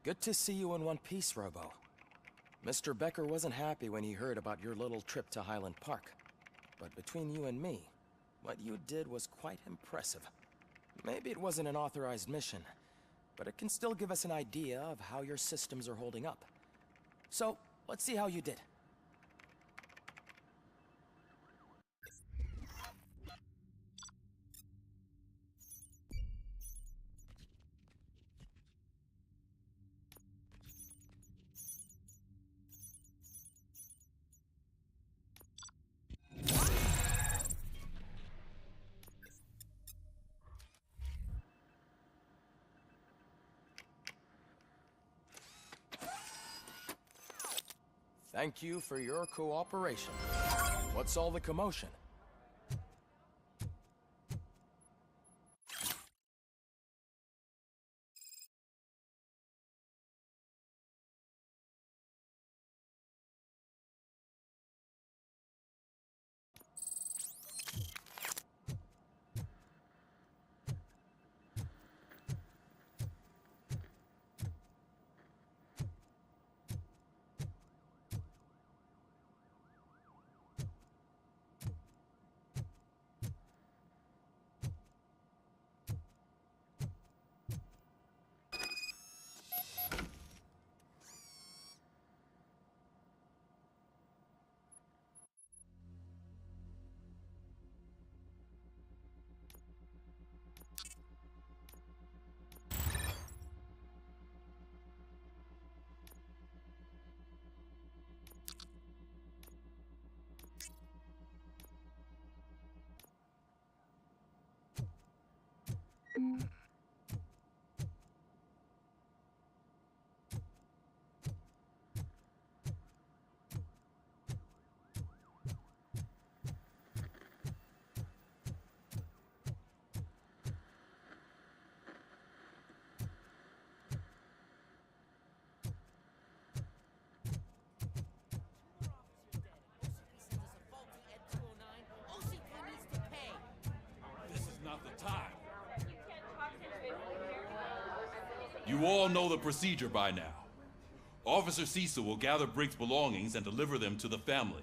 Good to see you in one piece, Robo. Mr. Becker wasn't happy when he heard about your little trip to Highland Park. But between you and me, what you did was quite impressive. Maybe it wasn't an authorized mission, but it can still give us an idea of how your systems are holding up. So, let's see how you did. Thank you for your cooperation. What's all the commotion? You all know the procedure by now. Officer Cecil will gather Briggs' belongings and deliver them to the family.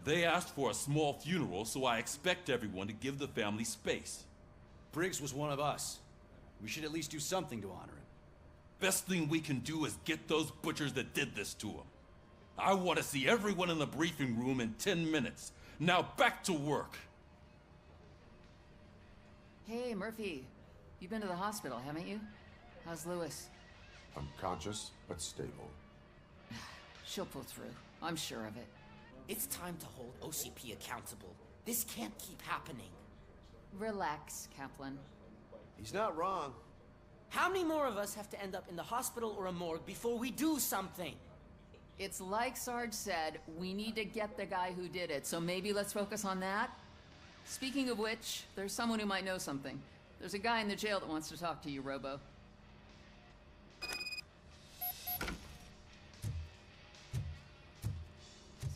They asked for a small funeral, so I expect everyone to give the family space. Briggs was one of us. We should at least do something to honor him. Best thing we can do is get those butchers that did this to him. I want to see everyone in the briefing room in 10 minutes. Now back to work. Hey, Murphy. You've been to the hospital, haven't you? How's Lewis? Unconscious, but stable. She'll pull through. I'm sure of it. It's time to hold OCP accountable. This can't keep happening. Relax, Kaplan. He's not wrong. How many more of us have to end up in the hospital or a morgue before we do something? It's like Sarge said, we need to get the guy who did it, so maybe let's focus on that? Speaking of which, there's someone who might know something. There's a guy in the jail that wants to talk to you, Robo.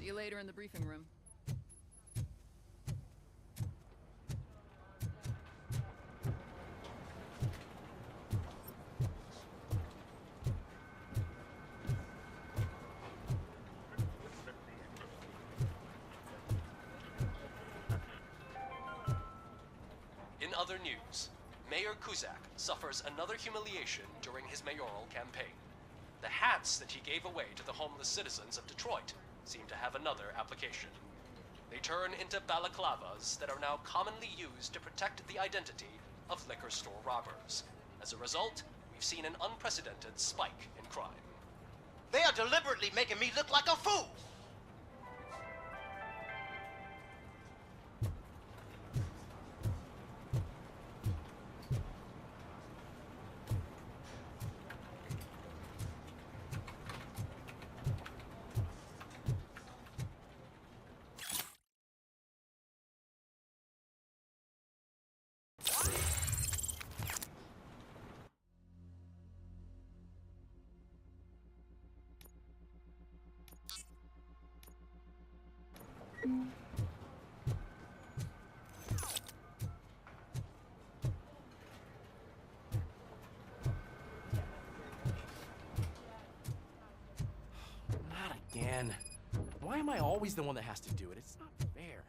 See you later in the briefing room. In other news, Mayor Kuzak suffers another humiliation during his mayoral campaign. The hats that he gave away to the homeless citizens of Detroit seem to have another application. They turn into balaclavas that are now commonly used to protect the identity of liquor store robbers. As a result, we've seen an unprecedented spike in crime. They are deliberately making me look like a fool! am I always the one that has to do it? It's not fair.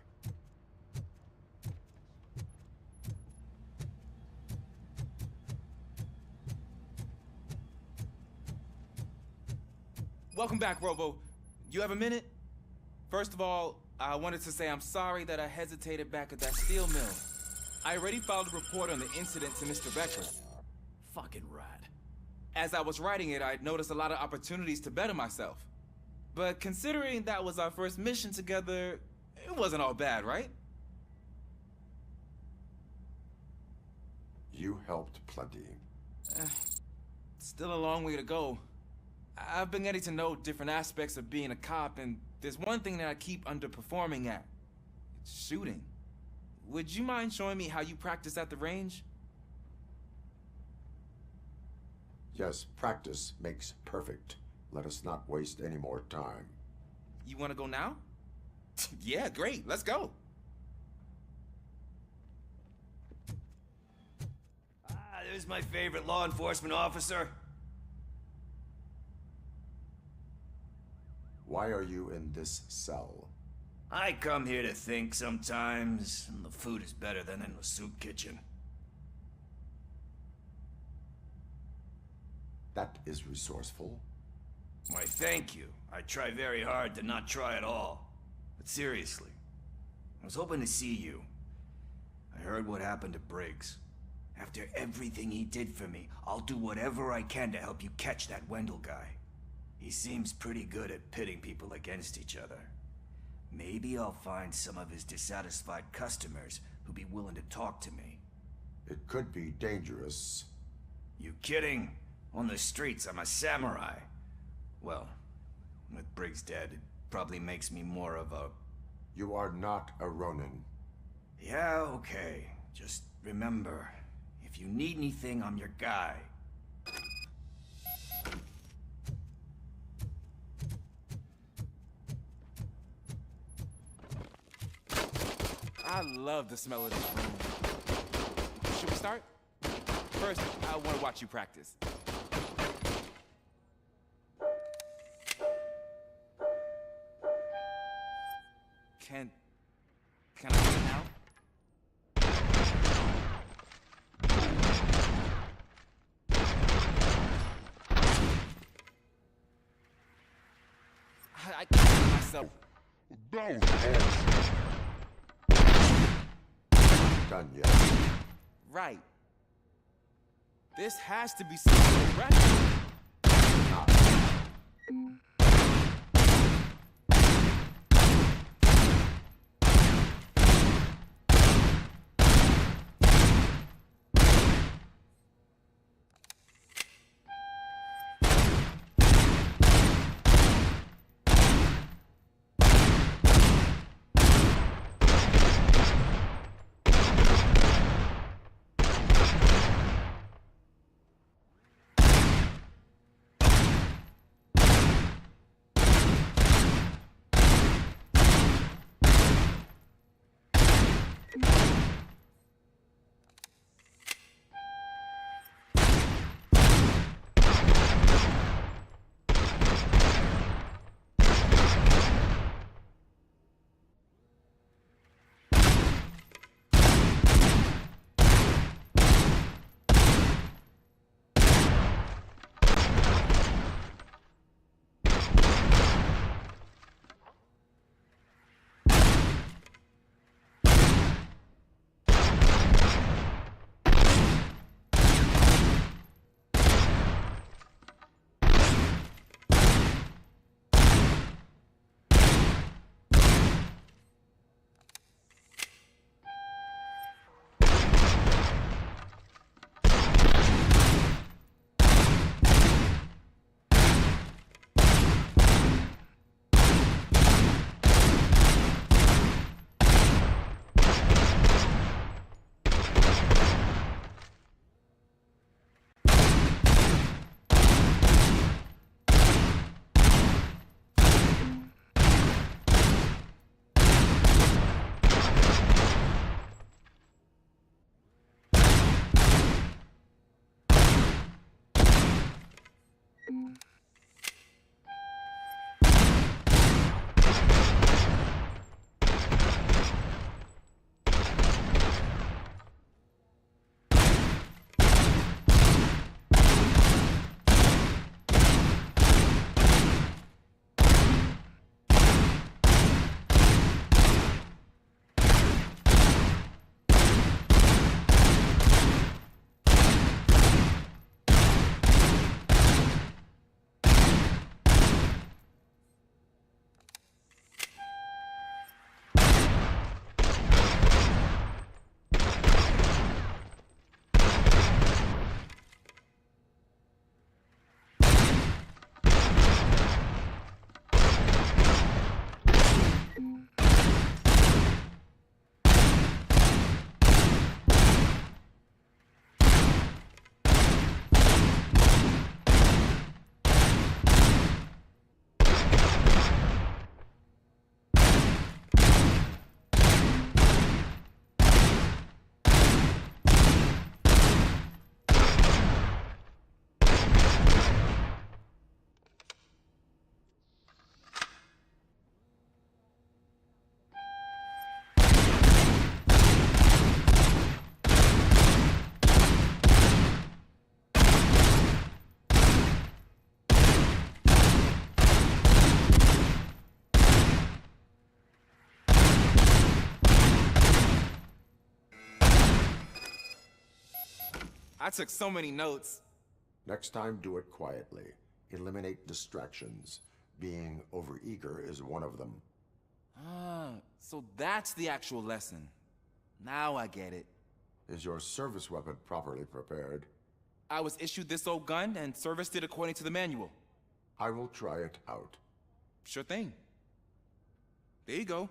Welcome back, Robo. You have a minute? First of all, I wanted to say I'm sorry that I hesitated back at that steel mill. I already filed a report on the incident to Mr. Becker. Fucking rad. As I was writing it, I'd noticed a lot of opportunities to better myself. But considering that was our first mission together, it wasn't all bad, right? You helped plenty. Still a long way to go. I've been getting to know different aspects of being a cop, and there's one thing that I keep underperforming at. It's shooting. Would you mind showing me how you practice at the range? Yes, practice makes perfect. Let us not waste any more time. You want to go now? Yeah, great. Let's go. There's my favorite law enforcement officer. Why are you in this cell? I come here to think sometimes, and the food is better than in the soup kitchen. That is resourceful. Why, thank you. I try very hard to not try at all. But seriously, I was hoping to see you. I heard what happened to Briggs. After everything he did for me, I'll do whatever I can to help you catch that Wendell guy. He seems pretty good at pitting people against each other. Maybe I'll find some of his dissatisfied customers who'd be willing to talk to me. It could be dangerous. You kidding? On the streets, I'm a samurai. Well, with Briggs dead, it probably makes me more of a... You are not a Ronin. Yeah, okay. Just remember, if you need anything, I'm your guy. I love the smell of this room. Should we start? First, I want to watch you practice. Can I do it now? I can't myself. Done yet? Right. This has to be something right. I took so many notes. Next time, do it quietly. Eliminate distractions. Being overeager is one of them. Ah, so that's the actual lesson. Now I get it. Is your service weapon properly prepared? I was issued this old gun and serviced it according to the manual. I will try it out. Sure thing. There you go.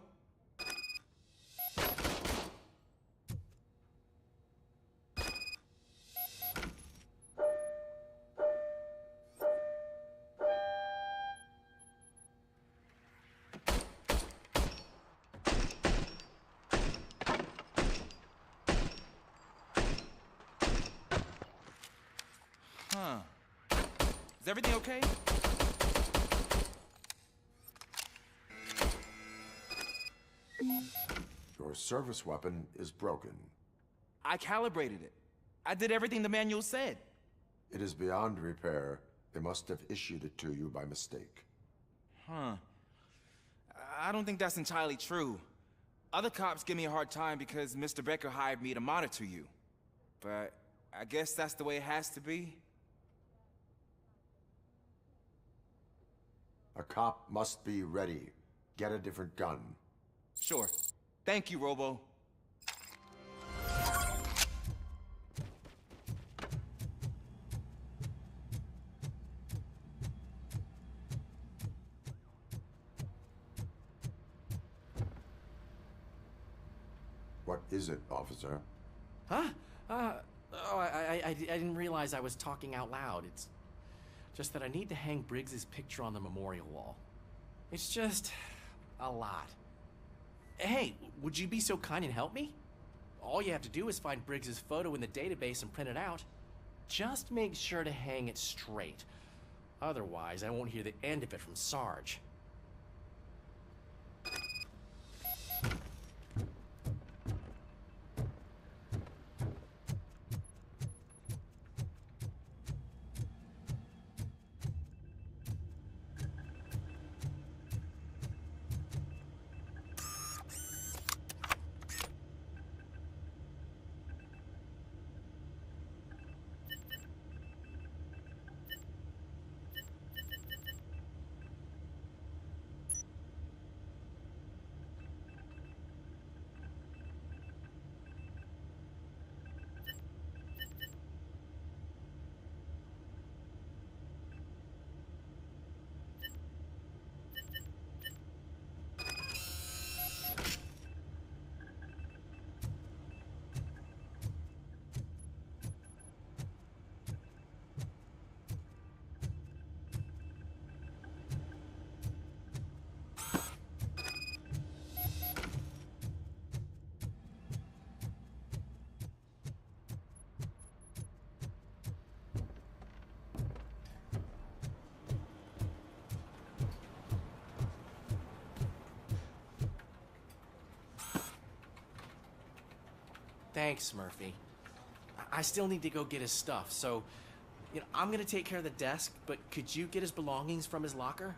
Huh. Is everything okay? Your service weapon is broken. I calibrated it. I did everything the manual said. It is beyond repair. They must have issued it to you by mistake. Huh. I don't think that's entirely true. Other cops give me a hard time because Mr. Becker hired me to monitor you. But I guess that's the way it has to be. A cop must be ready. Get a different gun. Sure. Thank you, Robo. What is it, officer? Huh? I didn't realize I was talking out loud. It's just that I need to hang Briggs's picture on the memorial wall. It's just a lot. Hey, would you be so kind and help me? All you have to do is find Briggs's photo in the database and print it out. Just make sure to hang it straight. Otherwise, I won't hear the end of it from Sarge. Thanks, Murphy. I still need to go get his stuff, so, I'm gonna take care of the desk, but could you get his belongings from his locker?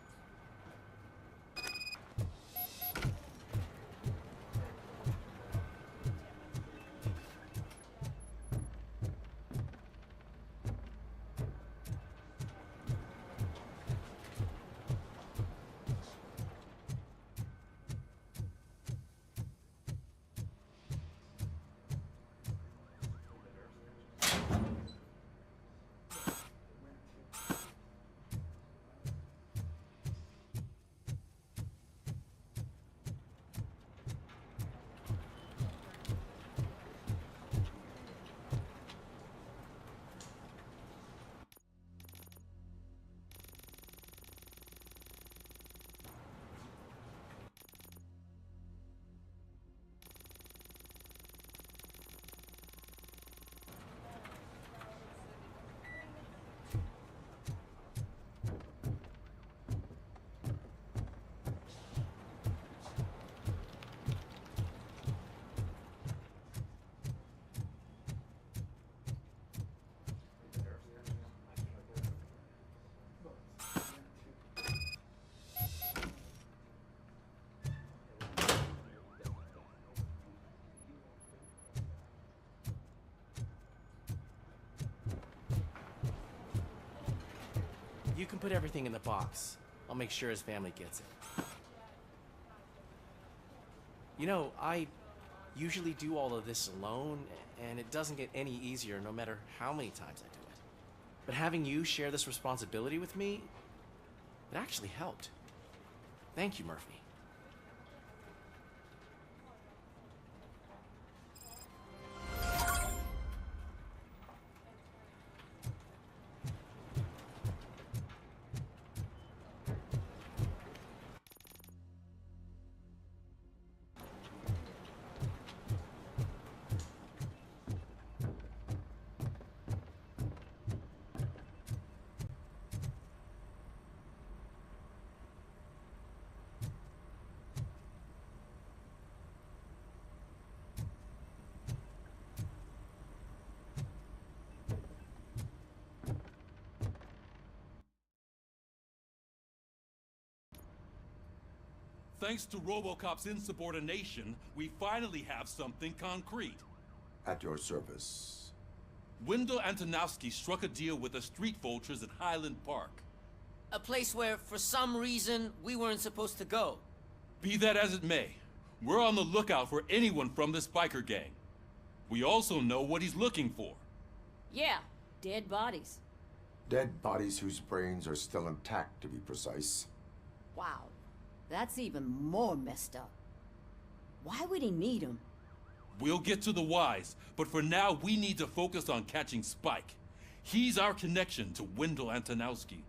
You can put everything in the box. I'll make sure his family gets it. You know, I usually do all of this alone, and it doesn't get any easier no matter how many times I do it. But having you share this responsibility with me, it actually helped. Thank you, Murphy. Thanks to RoboCop's insubordination, we finally have something concrete. At your service. Wendell Antonowski struck a deal with the street vultures at Highland Park. A place where, for some reason, we weren't supposed to go. Be that as it may, we're on the lookout for anyone from this biker gang. We also know what he's looking for. Yeah, dead bodies. Dead bodies whose brains are still intact, to be precise. Wow, that's even more messed up. Why would he need them? We'll get to the whys, but for now we need to focus on catching Spike. He's our connection to Wendell Antonowski.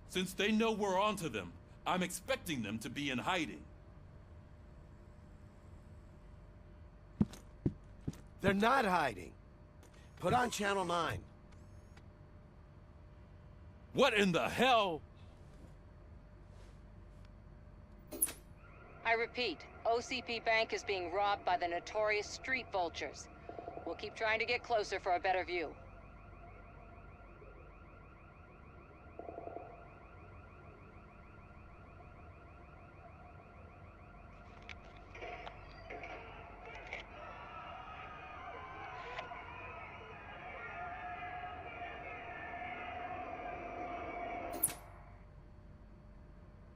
Since they know we're onto them, I'm expecting them to be in hiding. They're not hiding. Put on Channel 9. What in the hell? I repeat, OCP Bank is being robbed by the notorious street vultures. We'll keep trying to get closer for a better view.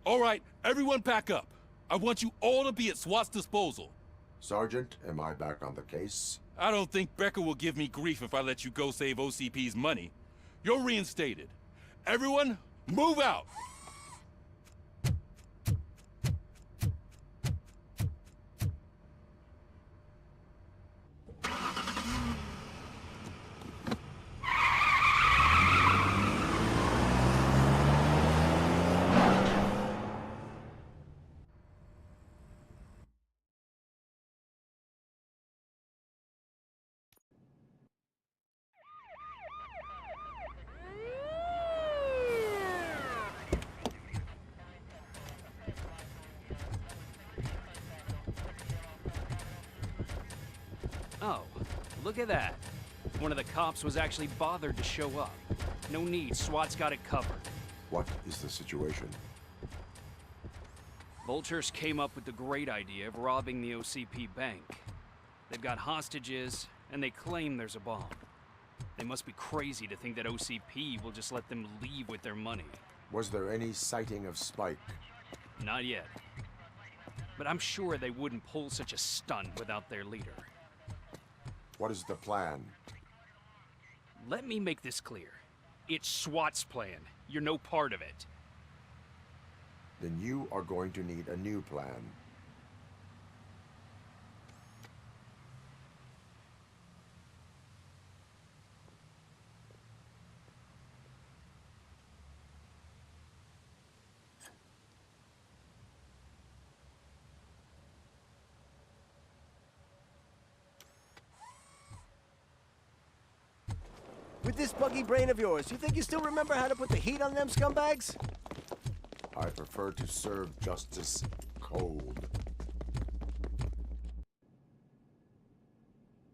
All right, everyone pack up. I want you all to be at SWAT's disposal. Sergeant, am I back on the case? I don't think Becker will give me grief if I let you go save OCP's money. You're reinstated. Everyone, move out! Oh, look at that. One of the cops was actually bothered to show up. No need, SWAT's got it covered. What is the situation? Vultures came up with the great idea of robbing the OCP bank. They've got hostages, and they claim there's a bomb. They must be crazy to think that OCP will just let them leave with their money. Was there any sighting of Spike? Not yet. But I'm sure they wouldn't pull such a stunt without their leader. What is the plan? Let me make this clear. It's SWAT's plan. You're no part of it. Then you are going to need a new plan. With this buggy brain of yours, you think you still remember how to put the heat on them scumbags? I prefer to serve justice cold.